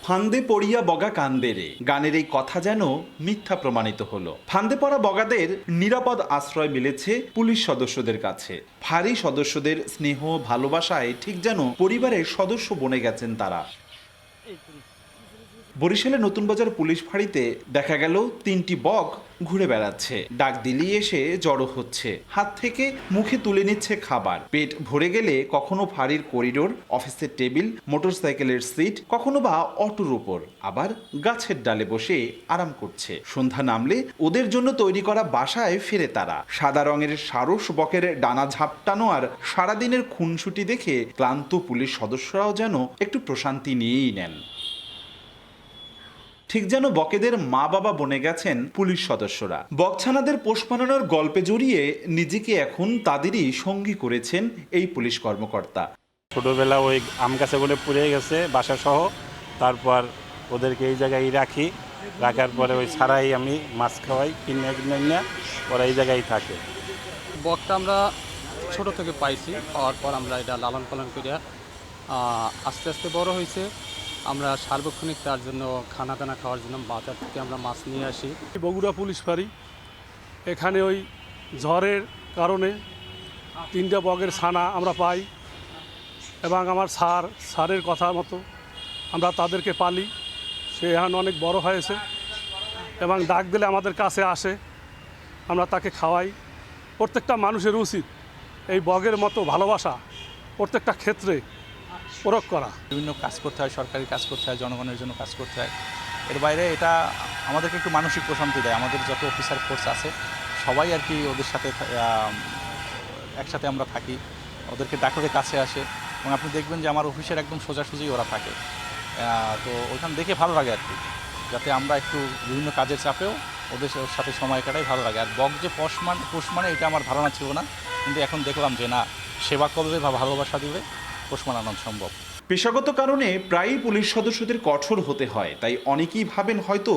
ফান্দে পড়িয়া বগা কান্দে রে, গানের এই কথা যেন মিথ্যা প্রমাণিত হলো। ফান্দে পড়া বগাদের নিরাপদ আশ্রয় মিলেছে পুলিশ সদস্যদের কাছে। ফাঁড়ি সদস্যদের স্নেহ ভালোবাসায় ঠিক যেন পরিবারের সদস্য বনে গেছেন তারা। বরিশালের নতুন বাজার পুলিশ ফাঁড়িতে দেখা গেল 3টি বক ঘুরে বেড়াচ্ছে। ডাক দিলেই এসে জড়ো হচ্ছে, হাত থেকে মুখে তুলে নিচ্ছে খাবার। পেট ভরে গেলে কখনো ফাঁড়ির করিডোর, অফিসের টেবিল, মোটরসাইকেলের সিট, কখনো বা অটোর উপর, আবার গাছের ডালে বসে আরাম করছে। সন্ধ্যা নামলে ওদের জন্য তৈরি করা বাসায় ফেরে তারা। সাদা রঙের সারস বকের ডানা ঝাপটানো আর সারাদিনের খুনসুটি দেখে ক্লান্ত পুলিশ সদস্যরাও যেন একটু প্রশান্তি নিয়েই নেন। ঠিক যেন বকেদের মা বাবা বনে গেছেন পুলিশ সদস্যরা। বকছানাদের পোষ মানানোর গল্পে জড়িয়ে নিজেকে এখন তাদেরই সঙ্গী করেছেন এই পুলিশ কর্মকর্তা। ছোটবেলা ওই আম গাছে বলে পুড়ে গেছে বাসা সহ, তারপর ওদেরকে এই জায়গায় রাখি, রাখার পরে ওই ছাড়াই আমি মাছ খাওয়াই, কিনে ওরা এই জায়গায় থাকে। বকটা আমরা ছোট থেকে পাইছি, পাওয়ার পর আমরা এটা লালন পালন করিয়া আস্তে আস্তে বড় হয়েছে। আমরা সার্বক্ষণিক তার জন্য খানা দানা খাওয়ার জন্য বাজার থেকে আমরা মাছ নিয়ে আসি। বগুড়া পুলিশ ফাঁড়ি, এখানে ওই ঝড়ের কারণে 3টা বকের ছানা আমরা পাই এবং আমার স্যারের কথা মতো আমরা তাদেরকে পালি। সে এখন অনেক বড় হয়েছে এবং ডাক দিলে আমাদের কাছে আসে, আমরা তাকে খাওয়াই। প্রত্যেকটা মানুষের উচিত এই বকের মতো ভালোবাসা প্রত্যেকটা ক্ষেত্রে প্রয়োগ করা। বিভিন্ন কাজ করতে হয়, সরকারি কাজ করতে হয়, জনগণের জন্য কাজ করতে হয়। এর বাইরে এটা আমাদেরকে একটু মানসিক প্রশান্তি দেয়। আমাদের যত অফিসার ফোর্স আছে সবাই আর কি ওদের সাথে একসাথে আমরা থাকি, ওদেরকে ডাকলে কাছে আসে এবং আপনি দেখবেন যে আমার অফিসের একদম সোজাসুজি ওরা থাকে। তো ওইখানে দেখে ভালো লাগে আর কি, যাতে আমরা একটু বিভিন্ন কাজের চাপেও ওদের সাথে সময় কাটাই ভালো লাগে। আর বক যে পোষ মানে এটা আমার ধারণা ছিল না, কিন্তু এখন দেখলাম যে না, সেবা করবে বা ভালোবাসা দিলে পোষ মানানো সম্ভব। পেশাগত কারণে প্রায়ই পুলিশ সদস্যদের কঠোর হতে হয়, তাই অনেকেই ভাবেন হয়তো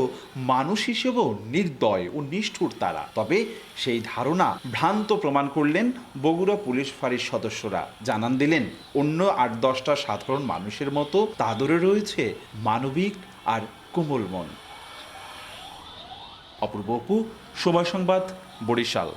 মানুষ হিসেবেও নির্দয় ও নিষ্ঠুর তারা। তবে সেই ধারণা ভ্রান্ত প্রমাণ করলেন বগুড়া পুলিশ ফাঁড়ির সদস্যরা। জানান দিলেন অন্য 8-10টা সাধারণ মানুষের মতো তাদেরও রয়েছে মানবিক আর কোমল মন। অপূর্ব অপু, সময় সংবাদ, বরিশাল।